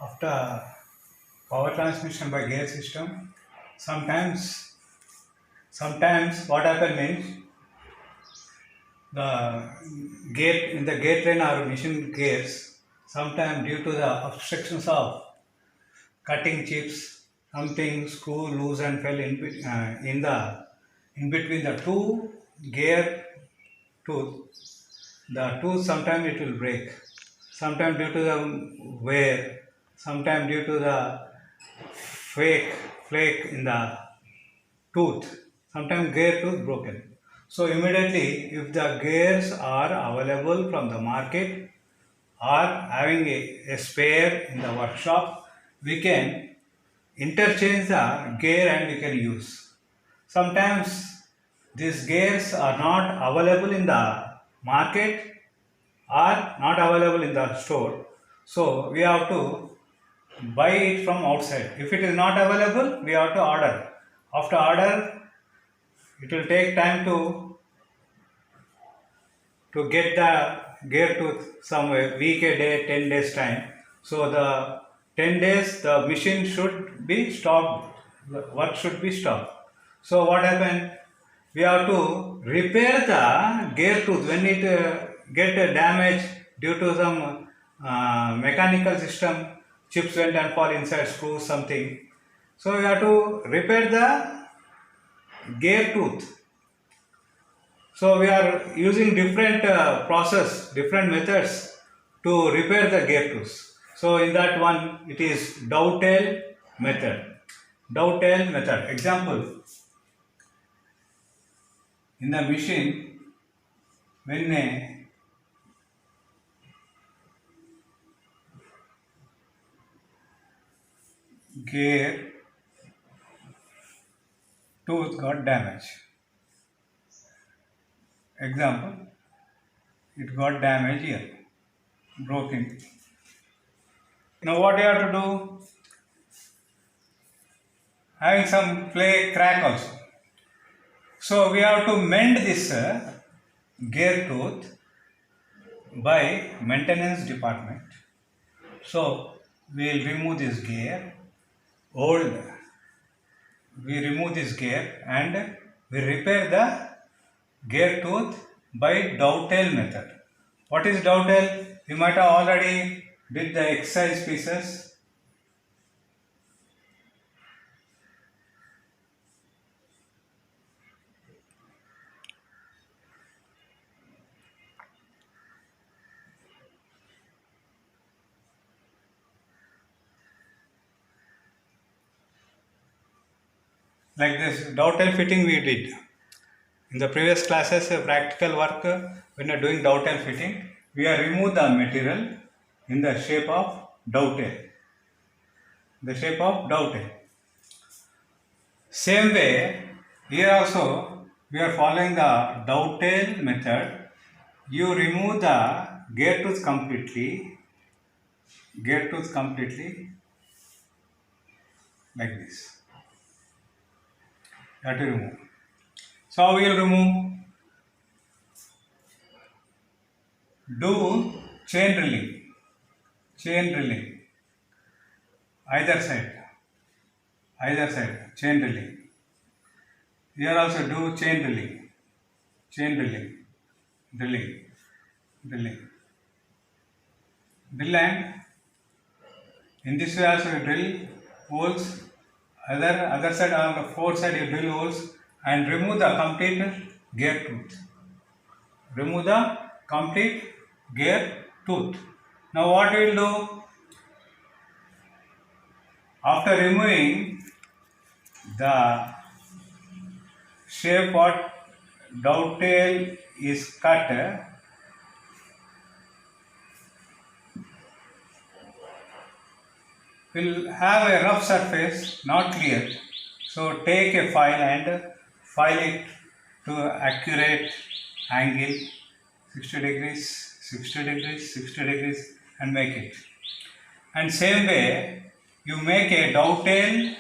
After power transmission by gear system, sometimes what happen means the gate in the gate train or machine gears, sometimes due to the obstructions of cutting chips, something screw loose and fell in between the two gear tooth. The tooth sometimes it will break, sometimes due to the wear, sometimes due to the fake flake in the tooth, sometimes gear tooth broken. So immediately, if the gears are available from the market or having a spare in the workshop, we can interchange the gear and we can use. Sometimes these gears are not available in the market or not available in the store. So we have to buy it from outside. If it is not available, we have to order. After order, it will take time to get the gear to some week a day, 10 days time. So the 10 days the machine should be stopped, the work should be stopped. So what happened? We have to repair the gear tooth when it get damage due to some mechanical system, chips went and fall inside screws something. So we have to repair the gear tooth. So we are using different different methods to repair the gear tooth. So in that one, it is dovetail method. Dovetail method. Example: in the machine, when a gear tooth got damaged. Example: it got damaged here, broken. Now what you have to do? Having some play crack also. So we have to mend this gear tooth by maintenance department. So we will remove this gear, old. We remove this gear and we repair the gear tooth by dovetail method. What is dovetail? You might have already did the exercise pieces. Like this dovetail fitting we did. In the previous classes, practical work, when you are doing dovetail fitting, we have removed the material in the shape of dovetail. The shape of dovetail. Same way, here also we are following the dovetail method. You remove the gear tooth completely like this. You have to remove. So we will remove. Do chain drilling, either side, chain drilling. Here also do chain drilling, drilling. Drill and in this way also you drill holes. Other side on the fourth side you drill holes and remove the complete gear tooth. Remove the complete gear tooth. Now what we will do? After removing the shape what dovetail is cut, will have a rough surface, not clear. So take a file and file it to accurate angle 60 degrees, 60 degrees, 60 degrees and make it. And same way you make a dovetail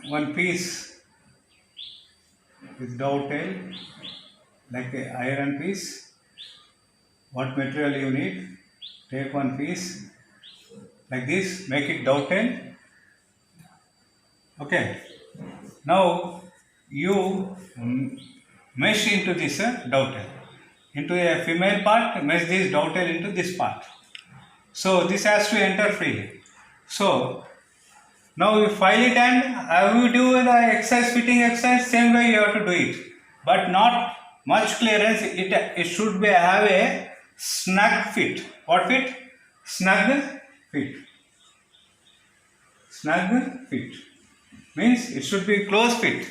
one piece with dovetail like a iron piece, what material you need. Take one piece like this, make it dovetail. Okay. Now you mesh into this dovetail. Into a female part, mesh this dovetail into this part. So this has to enter freely. So now you file it and you do the exercise, fitting exercise, same way you have to do it. But not much clearance, it should be have a snug fit. What fit? Snug fit. Snug fit. Means it should be close fit.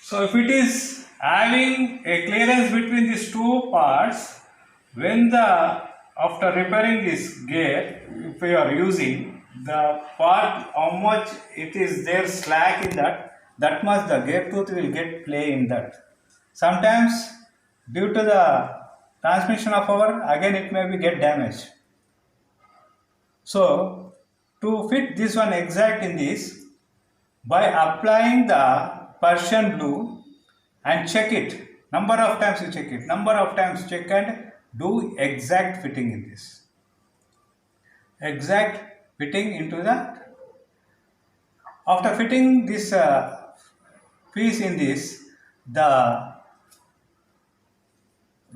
So if it is having a clearance between these two parts, when after repairing this gear, if you are using the part, how much it is there slack in that much the gear tooth will get play in that. Sometimes due to the transmission of power, again it may be get damaged. So to fit this one exact in this, by applying the Persian blue and check it. Number of times you check it. Number of times check and do exact fitting in this. Exact fitting into that. After fitting this piece in this, the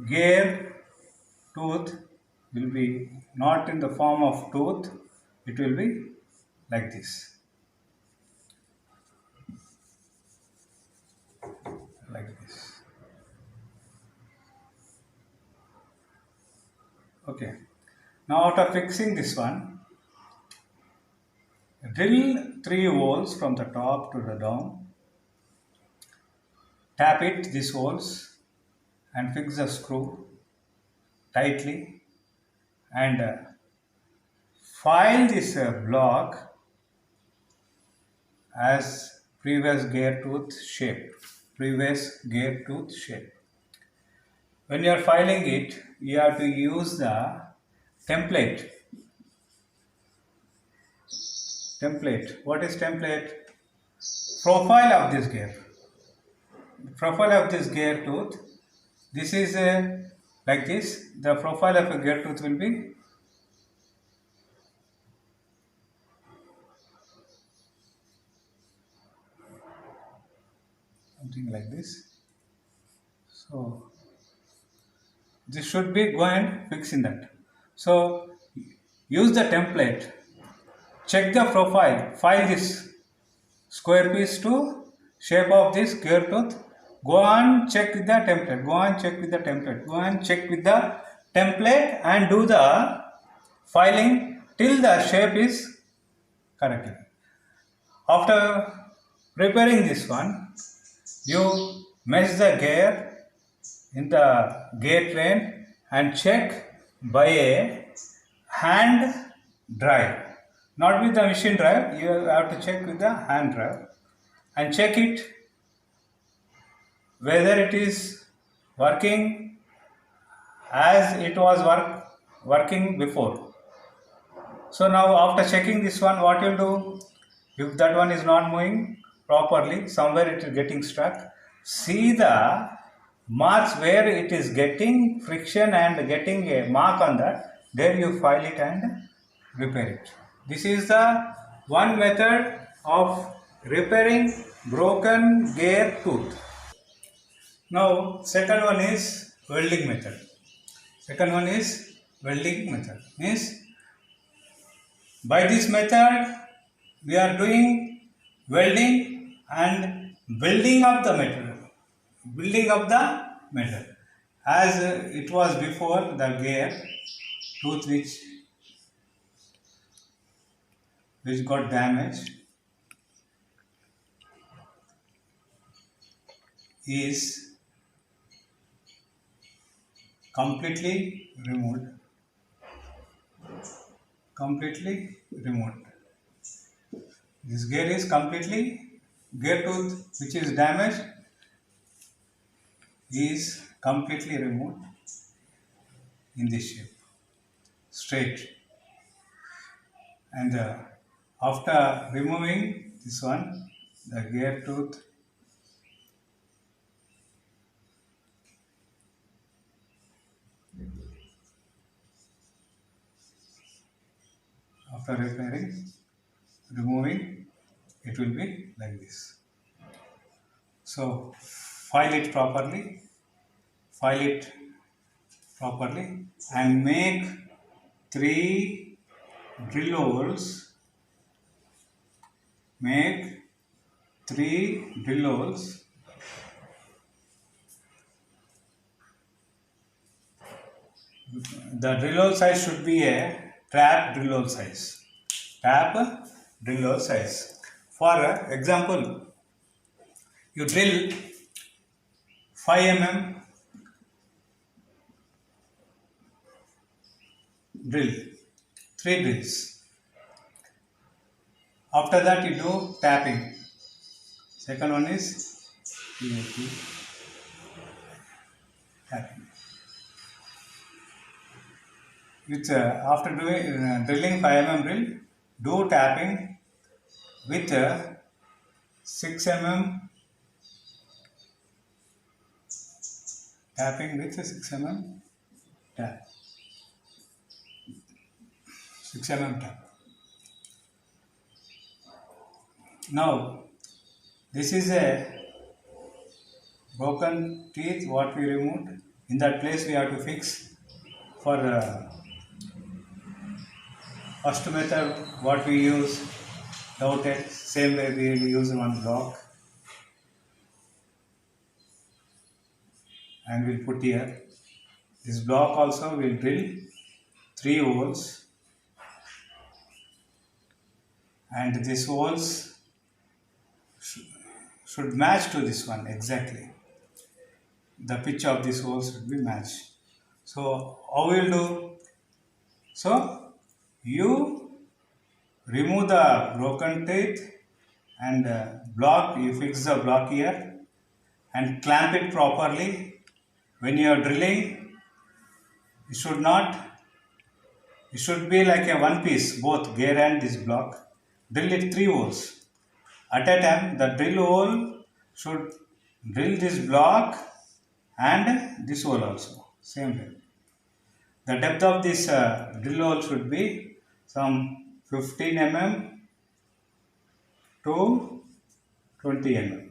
gear tooth will be not in the form of tooth. It will be like this. Like this. Okay. Now after fixing this one, drill 3 holes from the top to the down. Tap it, these holes, and fix the screw tightly and file this block as previous gear tooth shape. Previous gear tooth shape. When you are filing it, you have to use the template. Template. What is template? Profile of this gear. Profile of this gear tooth. This is like this. The profile of a gear tooth will be something like this. So this should be go and fix in that. So use the template. Check the profile. File this square piece to shape of this gear tooth. Go and check with the template. Go and check with the template. Go and check with the template and do the filing till the shape is correctly. After preparing this one, you mesh the gear in the gear train and check by a hand drive. Not with the machine drive, you have to check with the hand drive and check it whether it is working as it was working before. So now after checking this one, what you do? If that one is not moving properly, somewhere it is getting stuck, see the marks where it is getting friction and getting a mark on that, there you file it and repair it. This is the one method of repairing broken gear tooth. Now second one is welding method. Second one is welding method. Means by this method we are doing welding and building up the material. Building up the metal. As it was before, the gear tooth which got damaged is completely removed. Completely removed. This gear is gear tooth which is damaged is completely removed in this shape, straight. And after removing this one, the gear tooth After repairing, removing, it will be like this. So file it properly, and make 3 drill holes. Make 3 drill holes The drill hole size should be a trap drill hole size. For example, you drill 5 mm drill, 3 drills. After that you do tapping. Second one is tapping. After doing drilling 5 mm drill, do tapping with 6 mm. Tapping with 6 mm tap. 6 mm tap. Now, this is a broken teeth what we removed. In that place we have to fix. For first method what we use, doubted, same way we will use one block and we'll put here. This block also will drill 3 holes, and these holes should match to this one exactly. The pitch of this holes should be matched. So how we will do? So you remove the broken teeth and block. You fix the block here and clamp it properly. When you are drilling, it should be like a one piece, both gear and this block. Drill it 3 holes at a time. The drill hole should drill this block and this hole also, same way. The depth of this drill hole should be some 15 mm to 20 mm.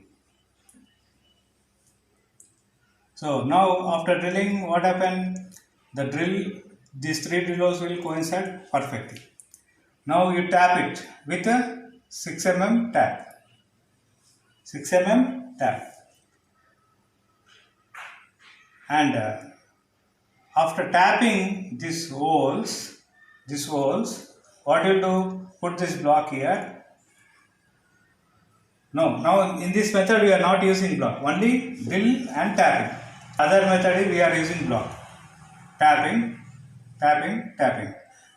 So now after drilling, what happened? These 3 drill holes will coincide perfectly. Now you tap it with a 6 mm tap. 6 mm tap. And after tapping these holes, what you do? Put this block here. No, now in this method we are not using block, only drill and tapping. Other method is we are using block. Tapping.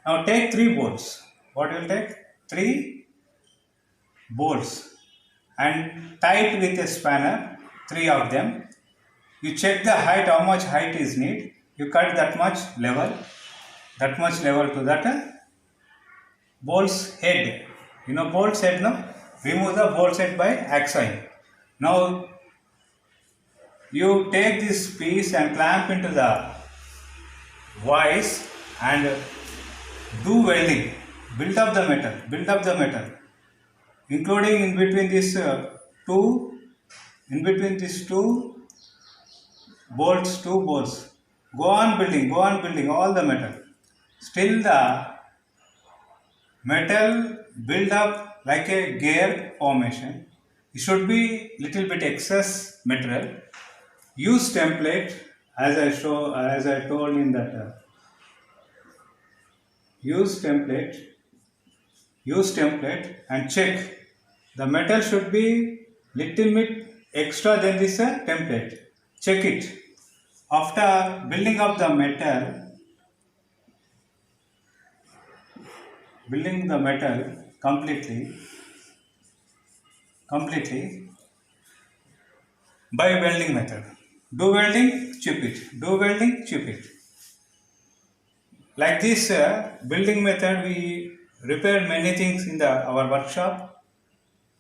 Now take 3 bolts. What will take? 3 bolts and tie it with a spanner, 3 of them. You check the height, how much height is need. You cut that much level to that bolt's head. You know bolt's head, no? Remove the bolt's head by axle. Now you take this piece and clamp into the vise and do welding. Build up the metal. Including in between these two bolts, 2 bolts. Go on building all the metal. Still the metal build up like a gear formation. It should be little bit excess material. Use template as I told in that. Use template and check. The metal should be little bit extra than this template. Check it. After building up the metal completely by welding method. Do welding, chip it. Like this building method, we repair many things in our workshop.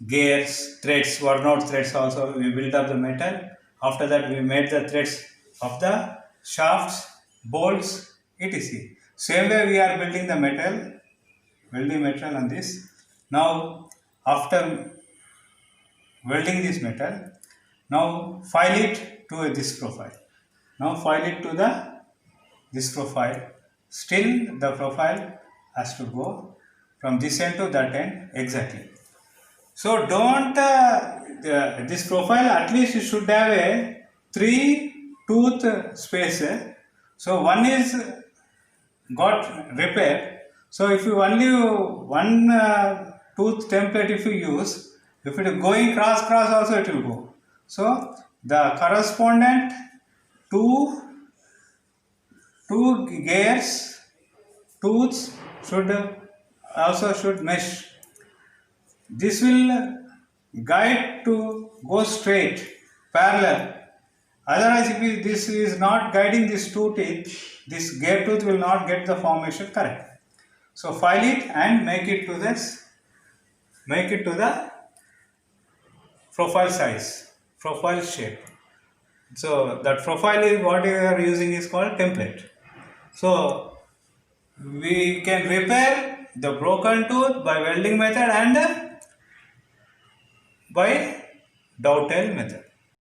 Gears, threads, worn out threads also, we build up the metal. After that we made the threads of the shafts, bolts, etc. Same way we are building the metal. welding material on this. Now after welding this metal, now file it to this profile. Now file it to this profile. Still the profile has to go from this end to that end exactly. So don't this profile at least you should have a 3 tooth space. So one is got repaired. So if you only one tooth template if you use, if it is going cross also it will go. So the correspondent two gears tooths should mesh. This will guide to go straight parallel. Otherwise, if this is not guiding this two teeth, this gear tooth will not get the formation correct. So file it and make it to the profile size, profile shape. So that profile is what you are using is called template. So we can repair the broken tooth by welding method and by dovetail method.